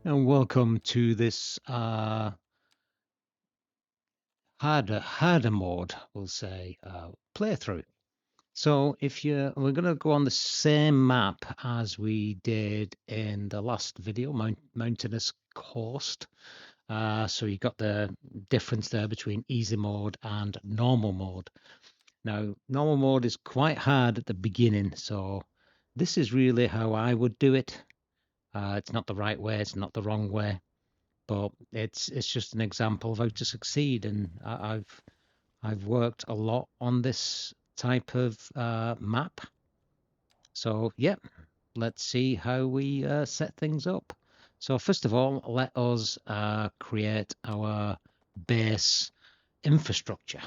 And welcome to this harder mode, we'll say, playthrough. So we're going to go on the same map as we did in the last video, Mountainous Coast. So you got the difference there between easy mode and normal mode. Now, normal mode is quite hard at the beginning, so this is really how I would do it. It's not the right way, it's not the wrong way, but it's just an example of how to succeed. And I've worked a lot on this type of map. So yeah, let's see how we set things up. So first of all, let us create our base infrastructure.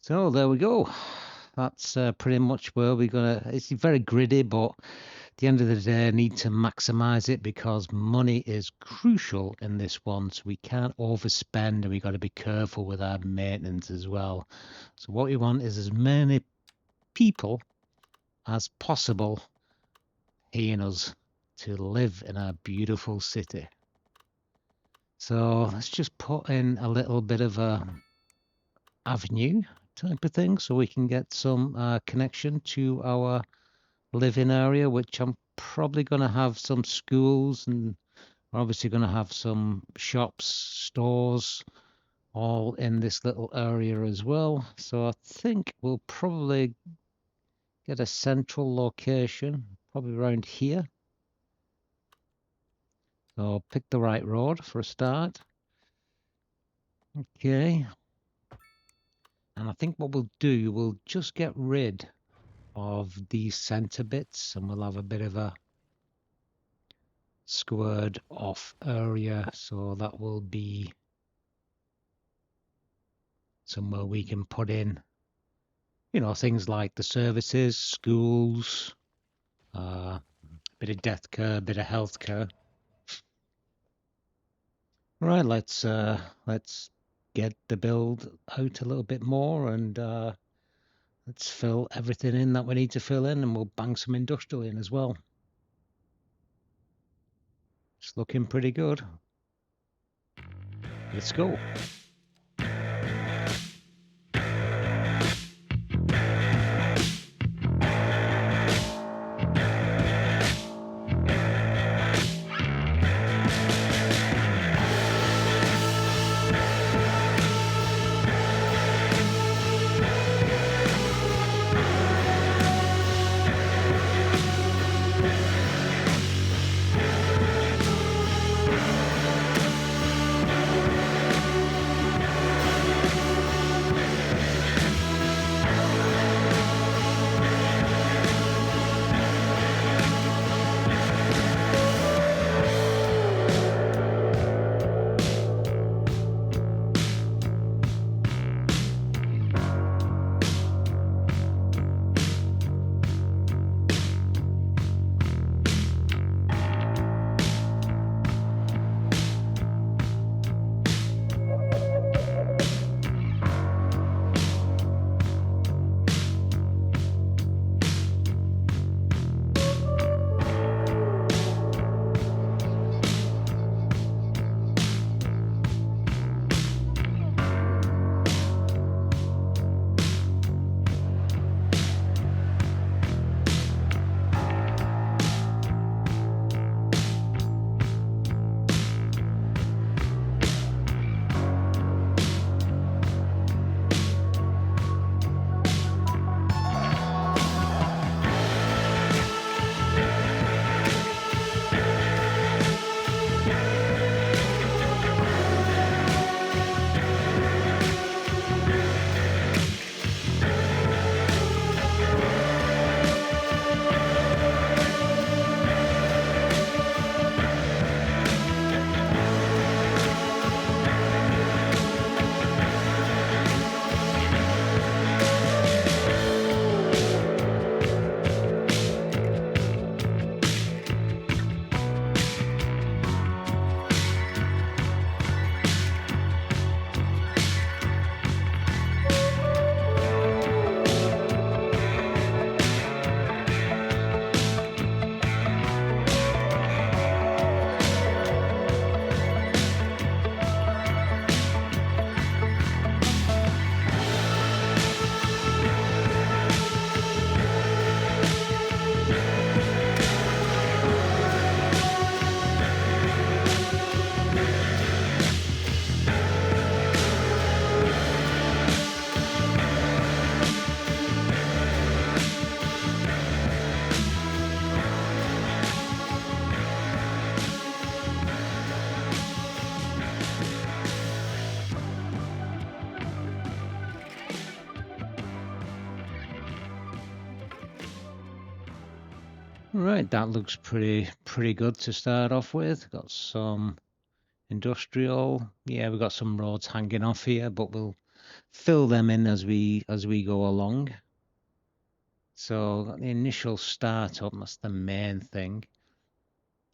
So there we go. That's pretty much where we're gonna. It's very gritty, but at the end of the day, I need to maximize it because money is crucial in this one. So we can't overspend, and we got to be careful with our maintenance as well. So what we want is as many people as possible paying us to live in our beautiful city. So let's just put in a little bit of a avenue type of thing so we can get some connection to our living area, which I'm probably going to have some schools, and we're obviously going to have some shops, stores, all in this little area as well. So I think we'll probably get a central location, probably around here. So pick the right road for a start. Okay. And I think what we'll do, we'll just get rid of these center bits, and we'll have a bit of a squared off area. So that will be somewhere we can put in, things like the services, schools, a bit of death care, a bit of health care. Right, let's get the build out a little bit more, and let's fill everything in that we need to fill in, and we'll bang some industrial in as well. It's looking pretty good. Let's go. Right, that looks pretty good to start off with. Got some industrial. Yeah, we've got some roads hanging off here, but we'll fill them in as we go along. So got the initial startup, that's the main thing.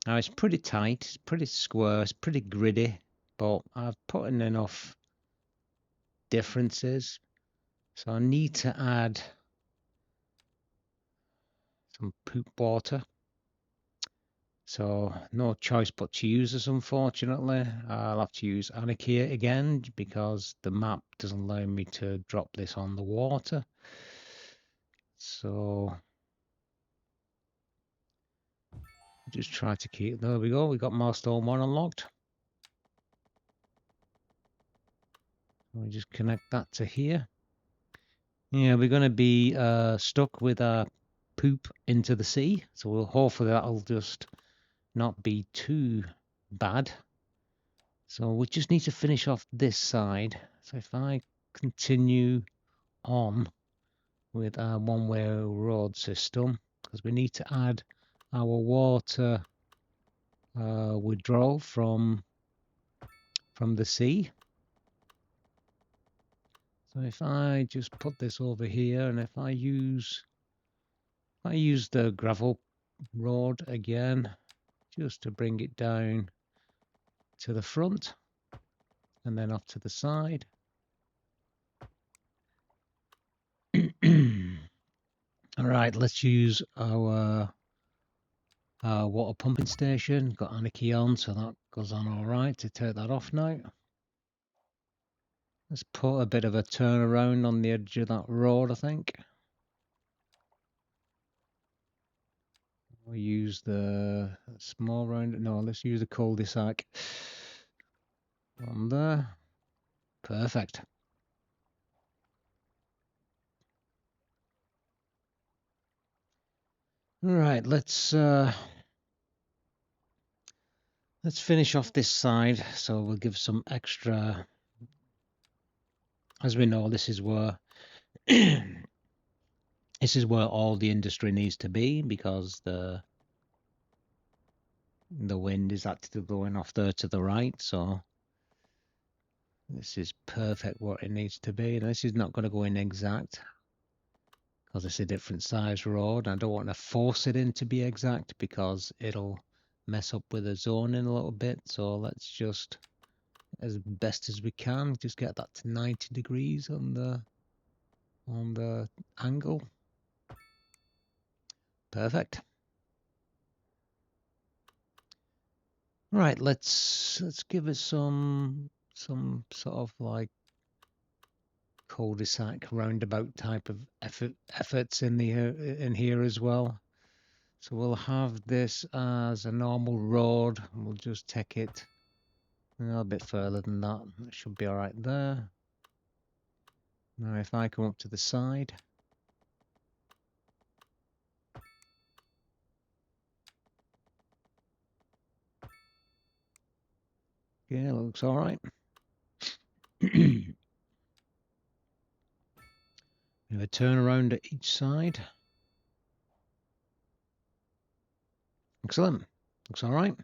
Now it's pretty tight, it's pretty square, it's pretty gritty, but I've put in enough differences. So I need to add some poop water. So no choice but to use this, unfortunately. I'll have to use Anarchy again because the map doesn't allow me to drop this on the water. So just try to keep, there we go, we got milestone 1 unlocked. We just connect that to here. Yeah, we're going to be stuck with our poop into the sea. So we'll hopefully that'll just not be too bad. So we just need to finish off this side. So if I continue on with our one-way road system, because we need to add our water withdrawal from the sea. So if I just put this over here, and if I use the gravel road again, just to bring it down to the front and then off to the side. Right, let's use our water pumping station. Got Anarchy on, so that goes on all right. To take that off now. Let's put a bit of a turnaround on the edge of that road, I think. We'll use the small round. No, let's use the cul-de-sac on there. Perfect. All right, let's finish off this side. So we'll give some extra. As we know, this is where this is where all the industry needs to be, because the wind is actually going off there to the right. So this is perfect what it needs to be. This is not going to go in exact, because it's a different size road. I don't want to force it in to be exact, because it'll mess up with the zoning a little bit. So let's just, as best as we can, just get that to 90 degrees on the angle. Perfect. Right, let's give it some sort of like cul-de-sac roundabout type of efforts in here as well. So we'll have this as a normal road. We'll just take it a little bit further than that. That should be all right there. Now if I come up to the side. Yeah, looks all right. We have a turnaround at each side. Excellent. Looks all right.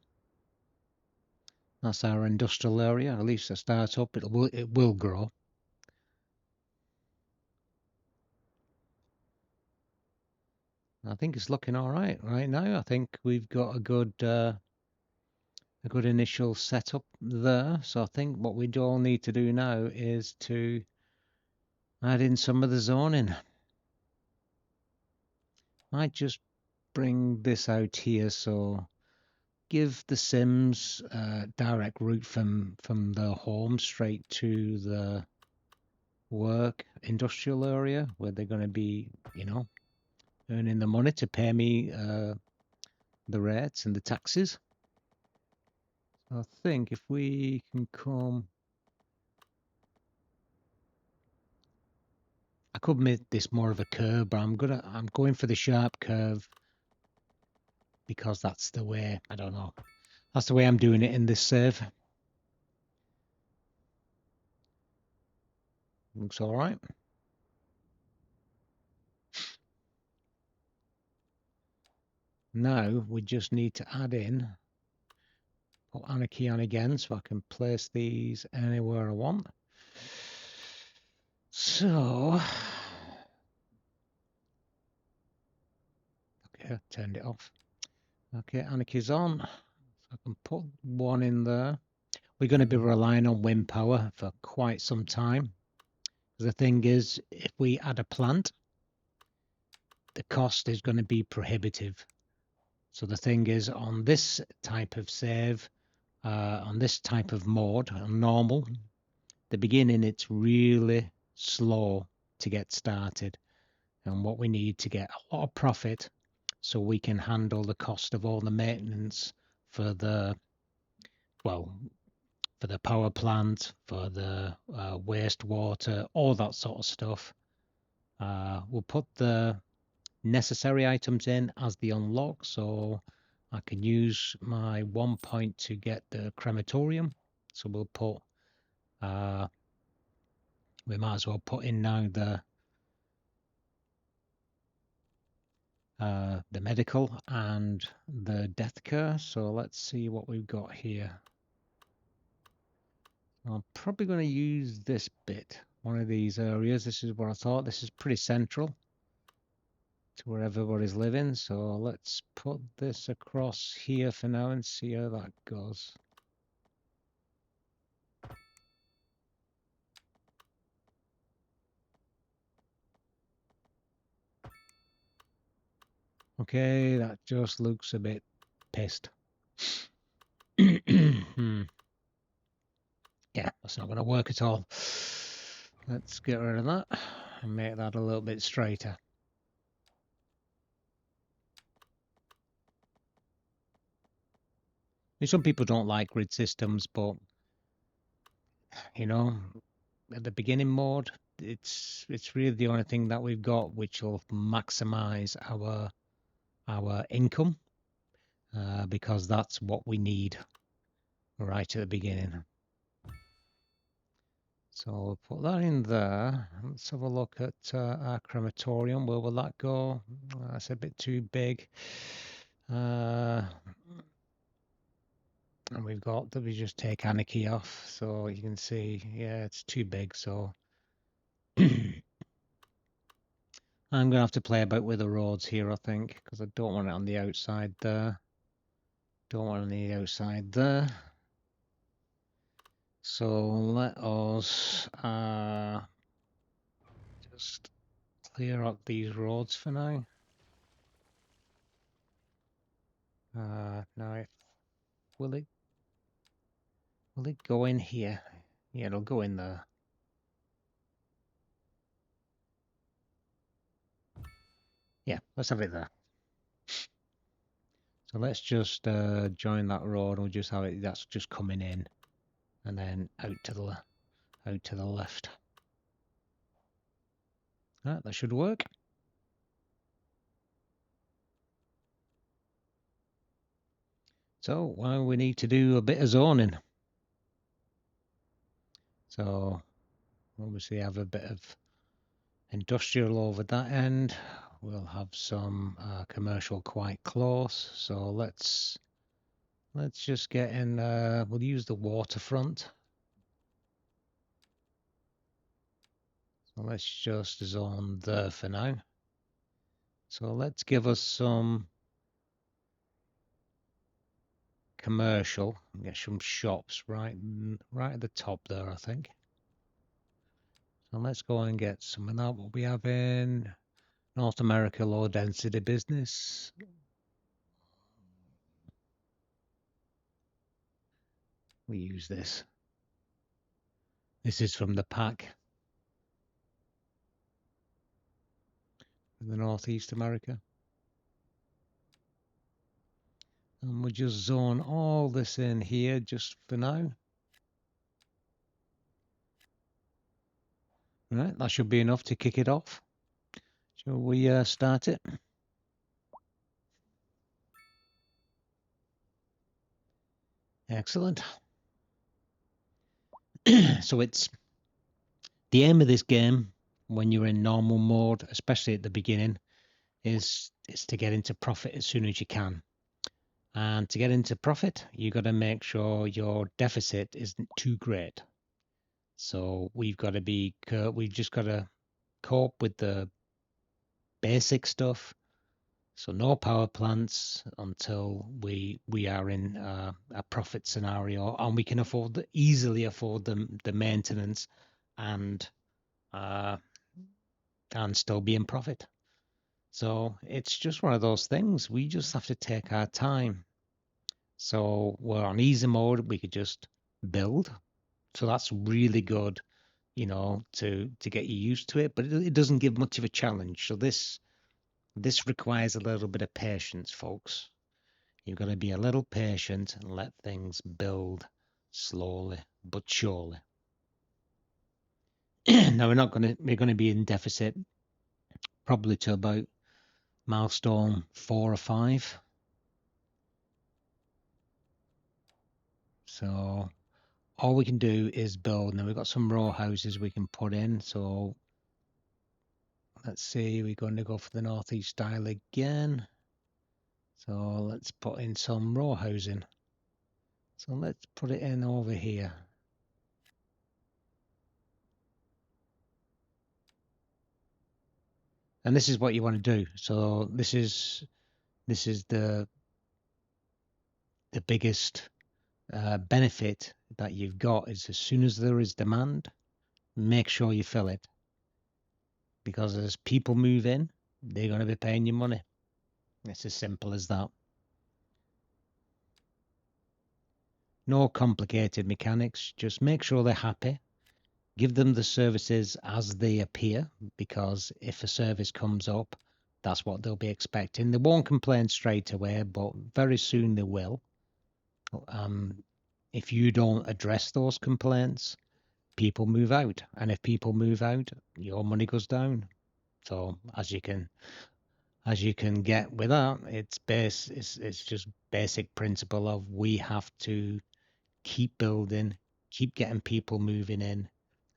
That's our industrial area. At least a start up. It will grow. I think it's looking all right now. I think we've got a good initial setup there. So I think what we all need to do now is to add in some of the zoning. Might just bring this out here. So give the cims direct route from the home straight to the work industrial area, where they're going to be, earning the money to pay me the rates and the taxes. So I think if we can come, I could make this more of a curve, but I'm going for the sharp curve, because that's the way, I don't know, that's the way I'm doing it in this save. Looks all right. Now we just need to add in, put Anarchy on again, so I can place these anywhere I want. So, okay, turned it off. Okay, Anarchy's on. So I can put one in there. We're going to be relying on wind power for quite some time. The thing is, if we add a plant, the cost is going to be prohibitive. So the thing is, on this type of save, on this type of mode, on normal, the beginning, it's really slow to get started. And what we need to get a lot of profit, so we can handle the cost of all the maintenance for the, well, for the power plant, for the wastewater, all that sort of stuff. We'll put the necessary items in as the unlock, so I can use my 1 point to get the crematorium. So we'll put, we might as well put in now the medical and the death care. So let's see what we've got here. I'm probably going to use this bit, one of these areas. This is what I thought. This is pretty central to where everybody's living. So let's put this across here for now and see how that goes. Okay, that just looks a bit pissed. Yeah, that's not going to work at all. Let's get rid of that and make that a little bit straighter. Some people don't like grid systems, but you know, at the beginning mode, it's really the only thing that we've got which will maximize our income, because that's what we need right at the beginning. So we'll put that in there. Let's have a look at our crematorium. Where will that go? That's a bit too big. And we've got that we just take anarchy off. So you can see, yeah, it's too big. So I'm going to have to play about with the roads here, I think, because I don't want it on the outside there. Don't want it on the outside there. So let us just clear up these roads for now. Now, will it go in here? Yeah, it'll go in there. Yeah, let's have it there. So let's just join that road. We'll just have it. That's just coming in, and then out to the left. Right, that should work. So we need to do a bit of zoning. So obviously have a bit of industrial over that end. We'll have some commercial quite close. So let's just get in. We'll use the waterfront. So let's just zone there for now. So let's give us some commercial. Get some shops right at the top there, I think. So let's go and get some of that. What we have in North America, low density business. We use this. This is from the pack. In the Northeast America. And we'll just zone all this in here just for now. Right, that should be enough to kick it off. Shall we start it? Excellent. So it's the aim of this game when you're in normal mode, especially at the beginning, is to get into profit as soon as you can. And to get into profit, you got to make sure your deficit isn't too great. So we've just got to cope with the basic stuff. So no power plants until we are in a profit scenario, and we can easily afford the maintenance and still be in profit. So it's just one of those things. We just have to take our time. So we're on easy mode. We could just build. So that's really good, to get you used to it. But it doesn't give much of a challenge. So this requires a little bit of patience, folks. You've got to be a little patient and let things build slowly but surely. Now we're going to be in deficit probably to about milestone 4 or 5. So all we can do is build. Now we've got some row houses we can put in. So let's see, we're going to go for the northeast style again. So let's put in some row housing. So let's put it in over here. And this is what you want to do. So this is the biggest benefit that you've got is as soon as there is demand, make sure you fill it. Because as people move in, they're going to be paying you money. It's as simple as that. No complicated mechanics. Just make sure they're happy. Give them the services as they appear, because if a service comes up, that's what they'll be expecting. They won't complain straight away, but very soon they will. If you don't address those complaints, people move out. And if people move out, your money goes down. So as you can get with that, it's just basic principle of we have to keep building, keep getting people moving in,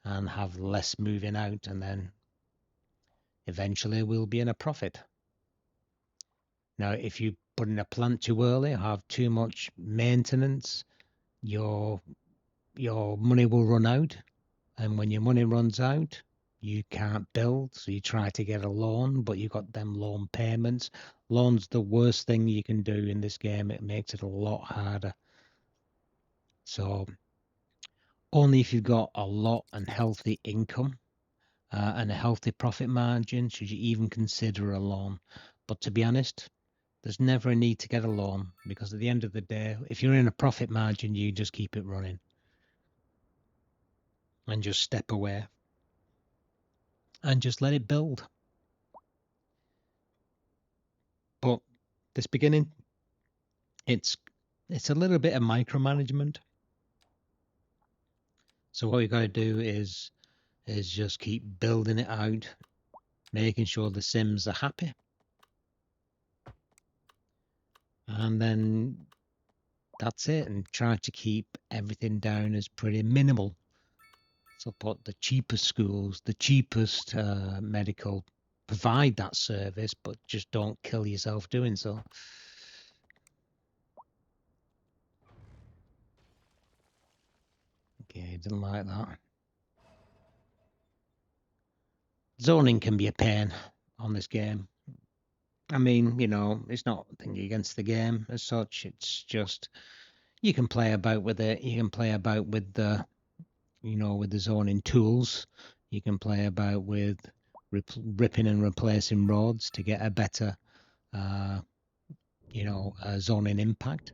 and have less moving out, and then eventually we'll be in a profit. Now, if you put in a plant too early, have too much maintenance, your money will run out, and when your money runs out, you can't build, so you try to get a loan, but you got them loan payments. Loan's the worst thing you can do in this game. It makes it a lot harder. So only if you've got a lot and healthy income and a healthy profit margin should you even consider a loan. But to be honest, there's never a need to get a loan, because at the end of the day, if you're in a profit margin, you just keep it running and just step away and just let it build. But this beginning, it's a little bit of micromanagement. So what we got to do is just keep building it out, making sure the cims are happy, and then that's it, and try to keep everything down as pretty minimal. So put the cheapest schools, the cheapest medical, provide that service, but just don't kill yourself doing so. Okay, didn't like that. Zoning can be a pain on this game. I mean, you know, it's not a thing against the game as such. It's just you can play about with it. You can play about with the, you know, with the zoning tools. You can play about with ripping and replacing roads to get a better, you know, zoning impact.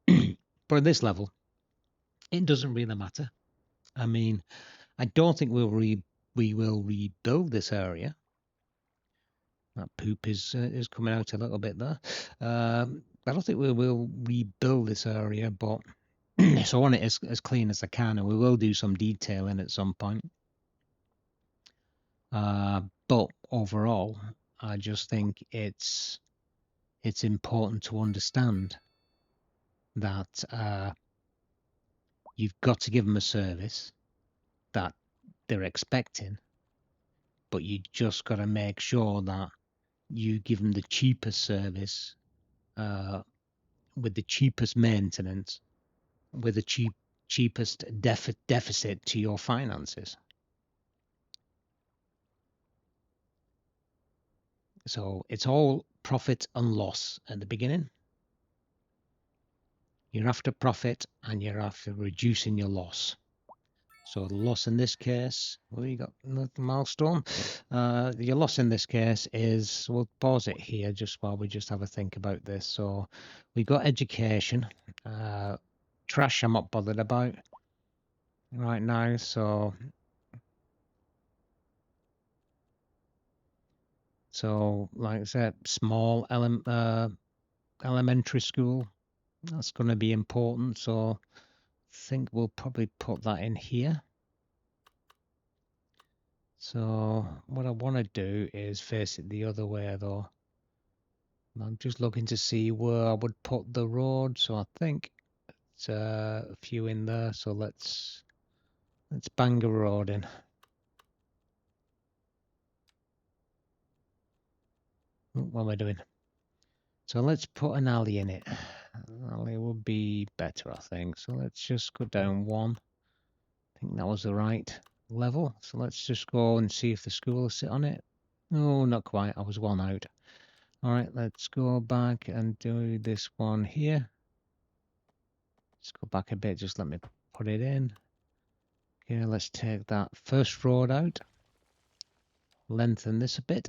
But at this level, it doesn't really matter. I mean, I don't think we will rebuild this area. That poop is coming out a little bit there. I don't think we will rebuild this area, but so I want it as clean as I can, and we will do some detailing at some point. But overall, I just think it's important to understand that you've got to give them a service that they're expecting, but you just got to make sure that you give them the cheapest service with the cheapest maintenance, with the cheapest deficit to your finances. So it's all profit and loss at the beginning. You're after profit and you're after reducing your loss. So the loss in this case, we got another milestone. Your loss in this case is, we'll pause it here just while we just have a think about this. So we got education. Trash I'm not bothered about right now. So like I said, small elementary school, that's going to be important. So I think we'll probably put that in here. So what I want to do is face it the other way though. I'm just looking to see where I would put the road. So I think it's a few in there. So let's bang a road in. What am I doing? So let's put an alley in it. Alley would be better, I think. So let's just go down one. I think that was the right level. So let's just go and see if the school will sit on it. No, not quite. I was one out. All right, let's go back and do this one here. Let's go back a bit. Just let me put it in. Okay, let's take that first road out. Lengthen this a bit.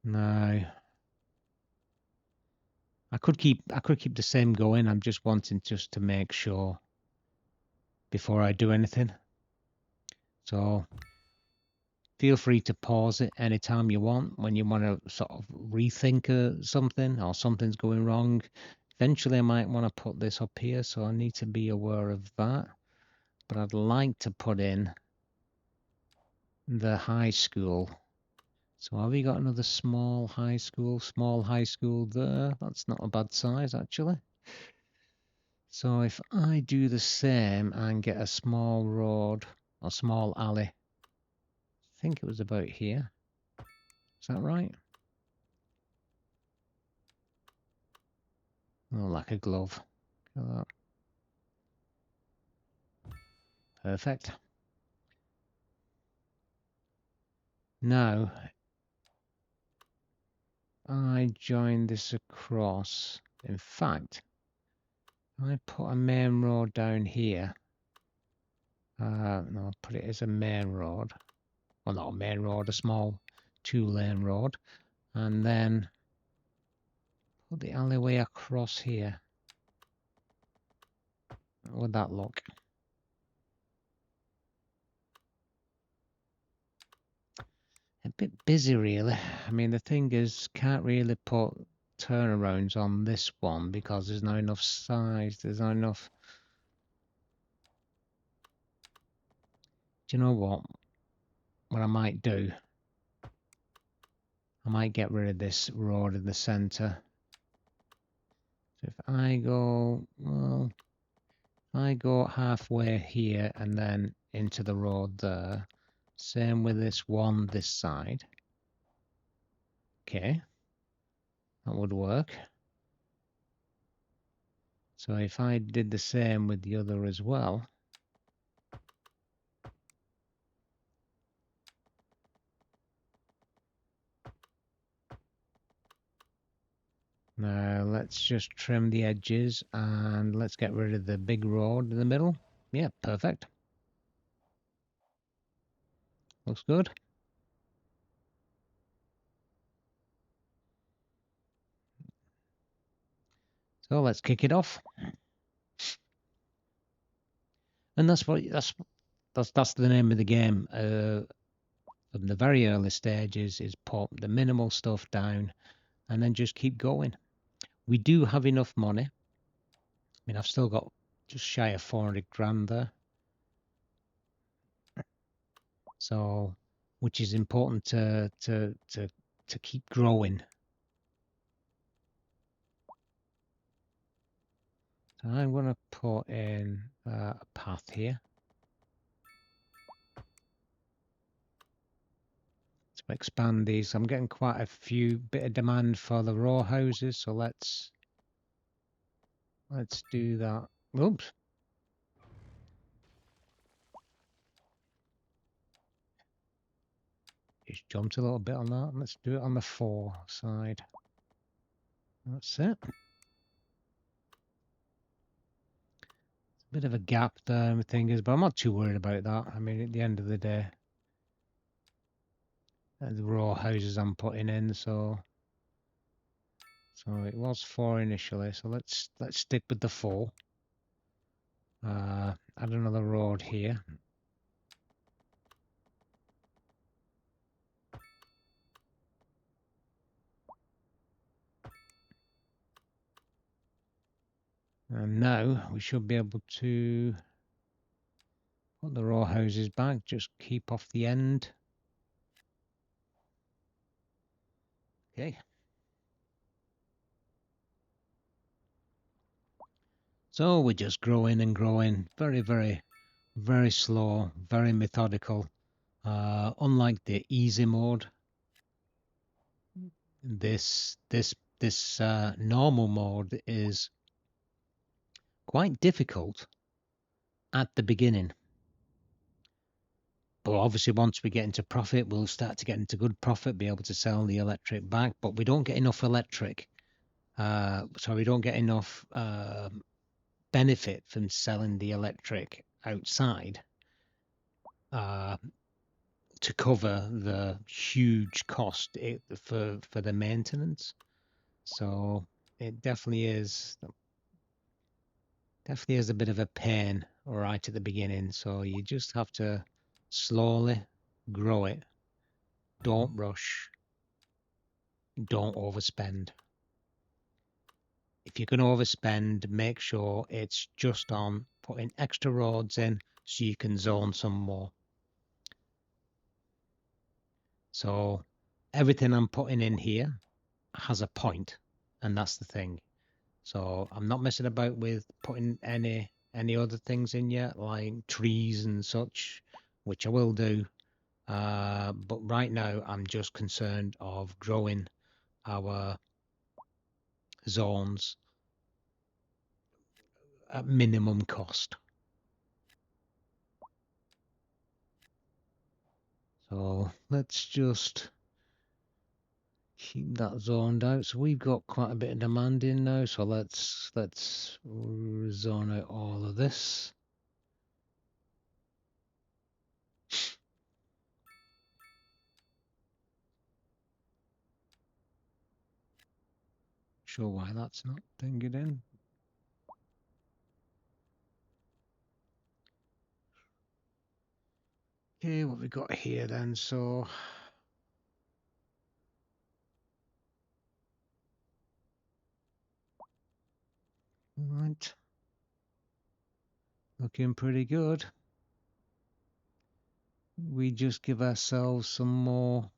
No. I could keep the same going. I'm just wanting just to make sure before I do anything. So feel free to pause it anytime you want when you want to sort of rethink something or something's going wrong. Eventually I might want to put this up here, so I need to be aware of that. But I'd like to put in the high school. So have we got another small high school? Small high school there. That's not a bad size actually. So if I do the same and get a small road or small alley, I think it was about here. Is that right? Oh, like a glove. Look at that. Perfect. Now, I join this across. In fact, I put a main road down here. No, I'll put it as a main road. Well, not a main road, a small 2-lane road. And then put the alleyway across here. How would that look? A bit busy, really. I mean, the thing is, can't really put turnarounds on this one because there's not enough size. There's not enough. Do you know what? What I might do? I might get rid of this road in the center. So if I go, well, if I go halfway here and then into the road there, same with this one this side. Okay, that would work. So if I did the same with the other as well, now let's just trim the edges and let's get rid of the big road in the middle. Yeah, perfect. Looks good. So let's kick it off. And that's the name of the game. From the very early stages is put the minimal stuff down and then just keep going. We do have enough money. I mean, I've still got just shy of 400 grand there. So, which is important to keep growing. So I'm going to put in a path here. To expand these. I'm getting quite a few bit of demand for the row houses, so let's do that. Oops. Just jumped a little bit on that. Let's do it on the 4 side. That's it. Bit of a gap there, the thing is, but I'm not too worried about that. I mean, at the end of the day, the row houses I'm putting in, so it was 4 initially. So let's stick with the 4. Add another road here. And now we should be able to put the row houses back. Just keep off the end. Okay. So we're just growing and growing, very, very, very slow, very methodical. Unlike the easy mode, this normal mode is quite difficult at the beginning. But obviously, once we get into profit, we'll start to get into good profit, be able to sell the electric back. But we don't get enough electric, so we don't get enough benefit from selling the electric outside. to cover the huge cost for the maintenance. So it definitely is a bit of a pain right at the beginning. So you just have to slowly grow it. Don't rush. Don't overspend. If you're going to overspend, make sure it's just on putting extra roads in so you can zone some more. So everything I'm putting in here has a point, and that's the thing. So I'm not messing about with putting any other things in yet, like trees and such, which I will do. But right now I'm just concerned of growing our zones at minimum cost. So let's just keep that zoned out. So we've got quite a bit of demand in now. So let's zone out all of this. Sure why that's not doing it in. Okay, what we got here then? So right, looking pretty good. We just give ourselves some more.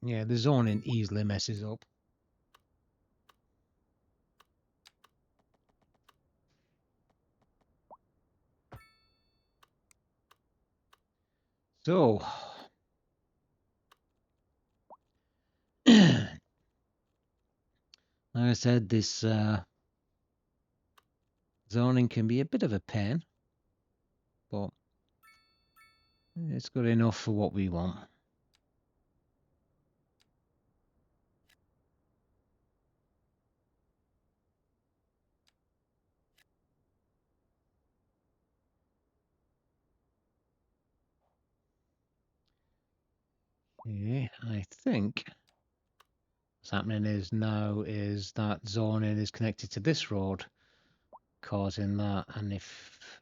Yeah, the zoning easily messes up. So, like I said, this zoning can be a bit of a pain, but it's good enough for what we want. Yeah, I think what's happening is now is that zoning is connected to this road, causing that. And if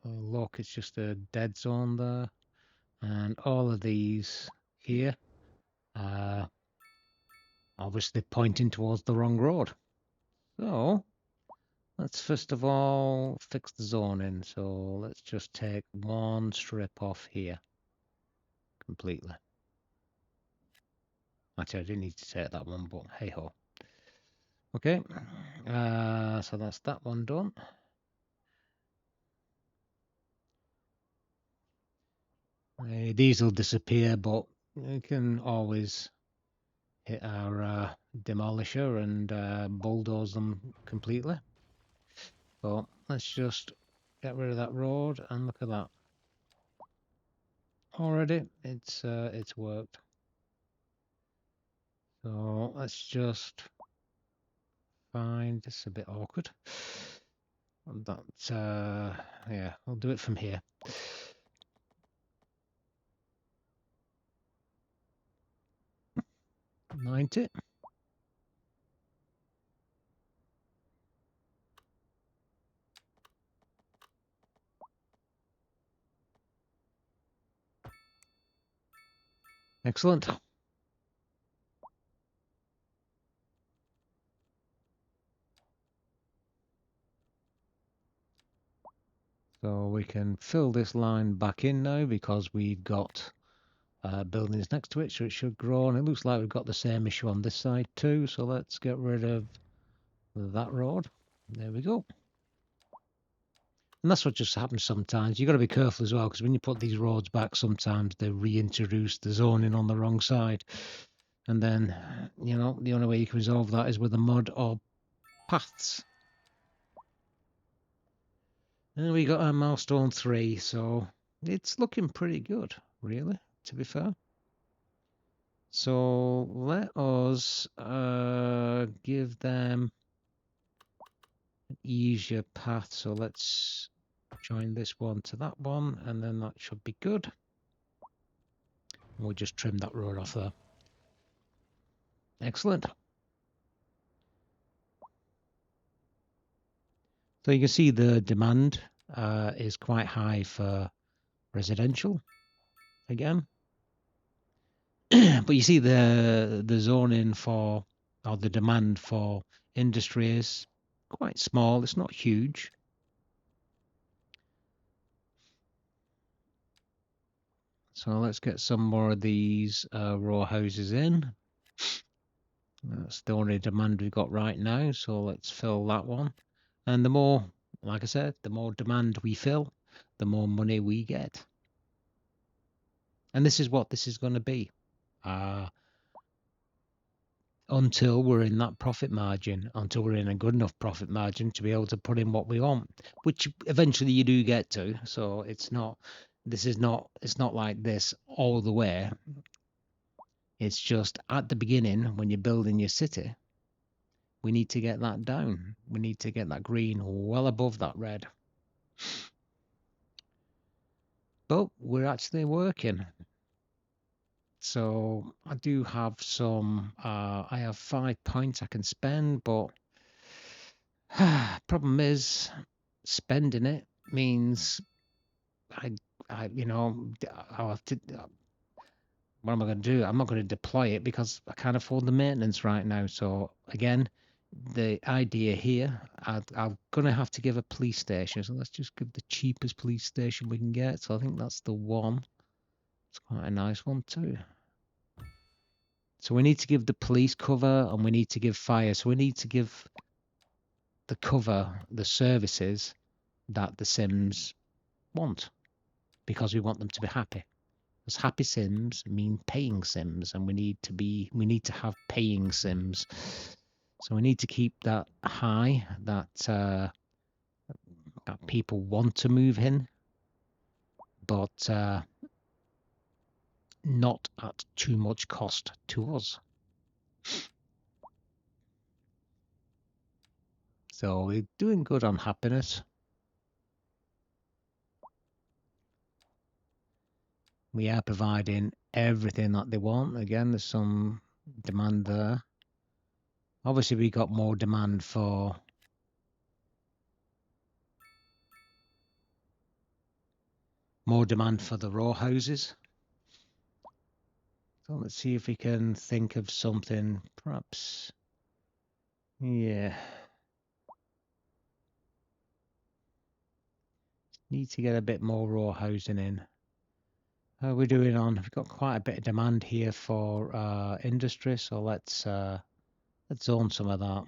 look, it's just a dead zone there, and all of these here are obviously pointing towards the wrong road. So let's first of all fix the zoning. So let's just take one strip off here completely. Actually, I didn't need to take that one, but hey ho. Okay, so that's that one done. These will disappear, but we can always hit our demolisher and bulldoze them completely. So let's just get rid of that road and look at that. Already, it's worked. So let's just find. This is a bit awkward. That yeah, I'll do it from here. $90. Excellent. So we can fill this line back in now because we've got buildings next to it, so it should grow. And it looks like we've got the same issue on this side too. So let's get rid of that road. There we go. And that's what just happens sometimes. You've got to be careful as well, because when you put these roads back, sometimes they reintroduce the zoning on the wrong side. And then, you know, the only way you can resolve that is with a mud or paths. And we got our milestone 3, so it's looking pretty good, really. to be fair. So let us give them an easier path. So let's join this one to that one, and then that should be good. We'll just trim that road off there. Excellent. So you can see the demand is quite high for residential again. But you see the zoning for, or the demand for industry is quite small. It's not huge. So let's get some more of these row houses in. That's the only demand we've got right now. So let's fill that one. And the more, like I said, the more demand we fill, the more money we get. And this is what this is going to be. Until we're in that profit margin, until we're in a good enough profit margin to be able to put in what we want, which eventually you do get to. So it's not like this all the way. It's just at the beginning when you're building your city, we need to get that down. We need to get that green well above that red. But we're actually working. So I do have some, I have 5 points I can spend, but problem is spending it means I'll have to, what am I going to do? I'm not going to deploy it because I can't afford the maintenance right now. So again, the idea here, I'm going to have to give a police station. So let's just give the cheapest police station we can get. So I think that's the one. It's quite a nice one too. So we need to give the police cover and we need to give fire. So we need to give the cover, the services that the Sims want, because we want them to be happy. Because happy Sims mean paying Sims, and we need to have paying Sims. So we need to keep that high, that people want to move in, but not at too much cost to us. So we're doing good on happiness. We are providing everything that they want. Again, there's some demand there. Obviously, we got more demand for the row houses. So let's see if we can think of something, perhaps. Yeah. Need to get a bit more row housing in. How are we doing on? We've got quite a bit of demand here for industry, so let's zone some of that.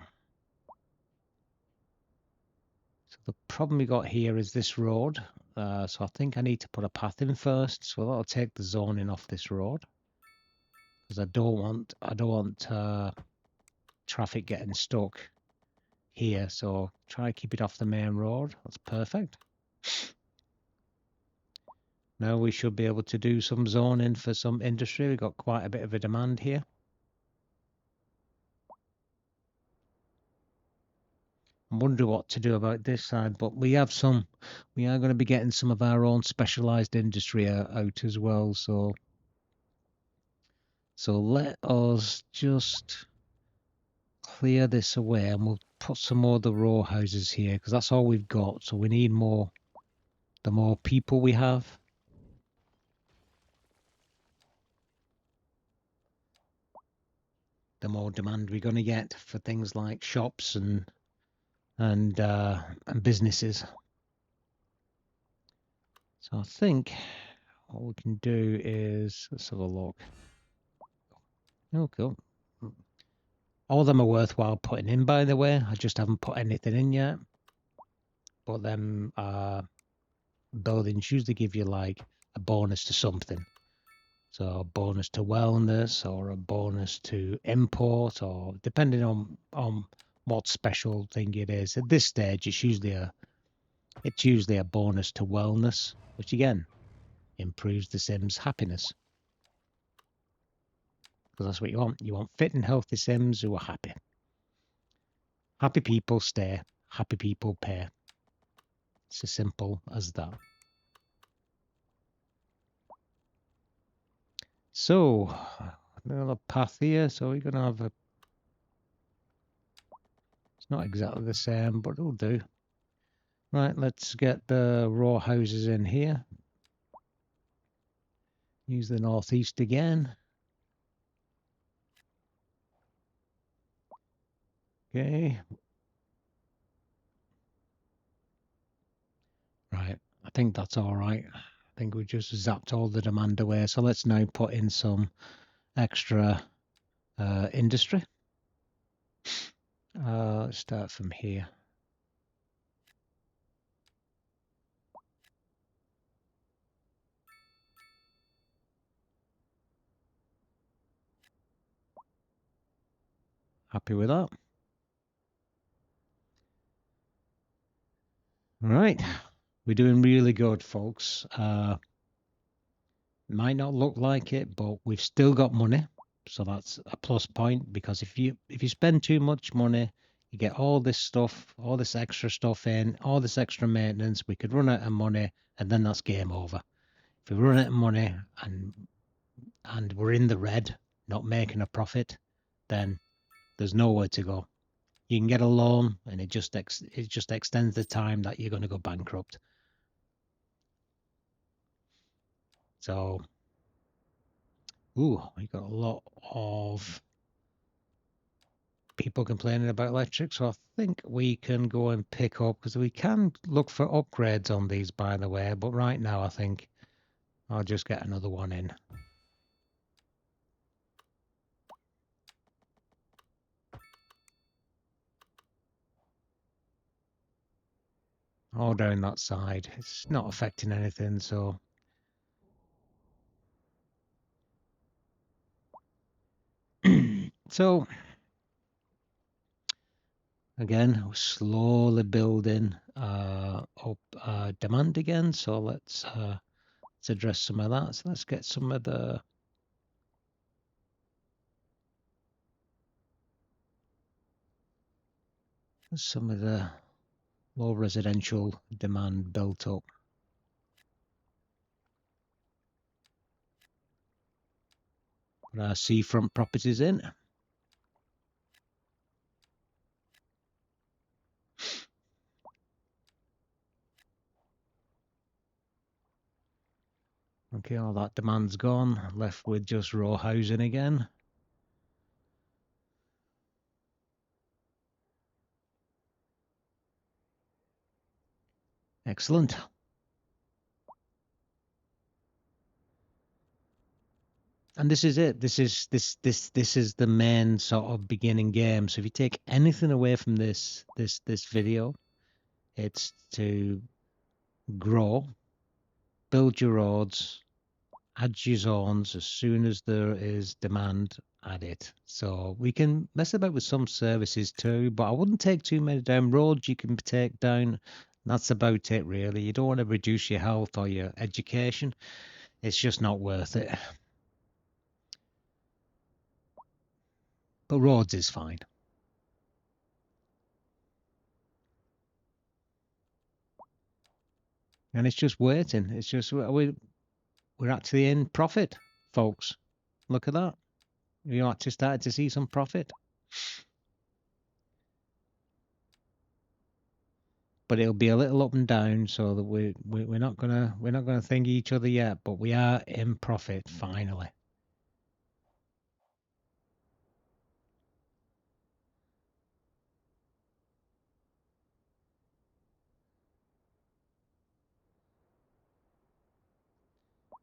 So the problem we got here is this road. So I think I need to put a path in first. So that'll take the zoning off this road, because I don't want traffic getting stuck here. So try to keep it off the main road. That's perfect. Now we should be able to do some zoning for some industry. We've got quite a bit of a demand here. I wonder what to do about this side, but we are going to be getting some of our own specialized industry out as well. So let us just clear this away and we'll put some more of the row houses here, because that's all we've got. So we need more. The more people we have, the more demand we're going to get for things like shops and businesses. So I think what we can do is, let's have a look. Oh, cool. All of them are worthwhile putting in, by the way. I just haven't put anything in yet. But them buildings usually give you like a bonus to something. So a bonus to wellness, or a bonus to import, or depending on what special thing it is. At this stage, it's usually a bonus to wellness, which again improves the Sims' happiness. because that's what you want. You want fit and healthy Sims who are happy. Happy people stay. Happy people pay. It's as simple as that. So, another path here. So we're going to have a... It's not exactly the same, but it'll do. Right, let's get the row houses in here. Use the northeast again. Okay. Right, I think that's all right. I think we just zapped all the demand away. So let's now put in some extra industry. Let's start from here. Happy with that? All right, we're doing really good, folks. Might not look like it, but we've still got money, so that's a plus point. Because if you spend too much money, you get all this stuff, all this extra stuff in, all this extra maintenance. We could run out of money, and then that's game over. If we run out of money and we're in the red, not making a profit, then there's nowhere to go. You can get a loan, and it just extends the time that you're going to go bankrupt. So, we got a lot of people complaining about electric, so I think we can go and pick up, because we can look for upgrades on these, by the way, but right now I think I'll just get another one in. All down that side. It's not affecting anything, so... So, again, we're slowly building up demand again, so let's address some of that. So let's get some of the... low residential demand built up. Put our seafront properties in. Okay, all that demand's gone. Left with just row housing again. Excellent. And this is it. This is the main sort of beginning game. So if you take anything away from this video, it's to grow, build your roads, add your zones as soon as there is demand, add it. So we can mess about with some services too, but I wouldn't take too many down. Roads you can take down. That's about it, really. You don't want to reduce your health or your education. It's just not worth it. But roads is fine. And it's just waiting. It's just we're actually in profit, folks. Look at that. We actually started to see some profit. But it'll be a little up and down, so that we're not gonna think each other yet. But we are in profit finally.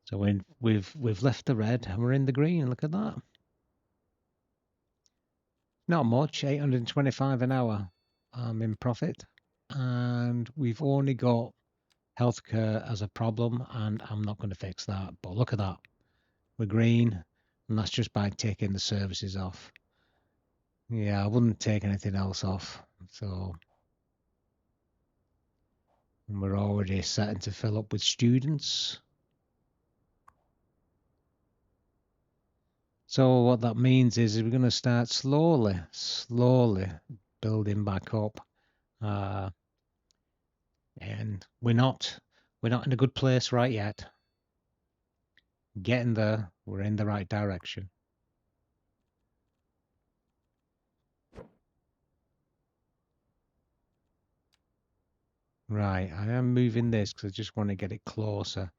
So we've left the red and we're in the green. Look at that. Not much, 825 an hour. I'm in profit, and we've only got healthcare as a problem, and I'm not going to fix that. But look at that. We're green, and that's just by taking the services off. Yeah, I wouldn't take anything else off. So we're already starting to fill up with students. So what that means is we're going to start slowly building back up. And we're not in a good place right yet. Getting there, we're in the right direction. Right, I am moving this because I just want to get it closer.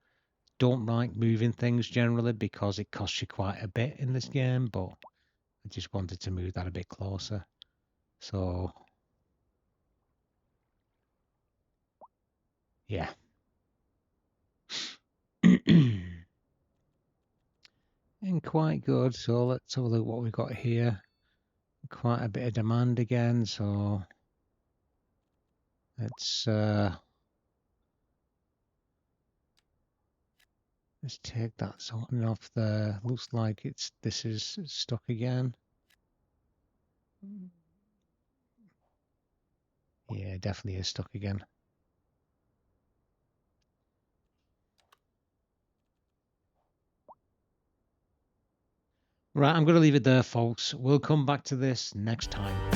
Don't like moving things generally because it costs you quite a bit in this game, but I just wanted to move that a bit closer. So, yeah. And quite good. So let's have a look what we've got here. Quite a bit of demand again, so let's take that sorting off there. Looks like this is stuck again. Yeah, definitely is stuck again. Right, I'm going to leave it there, folks. We'll come back to this next time.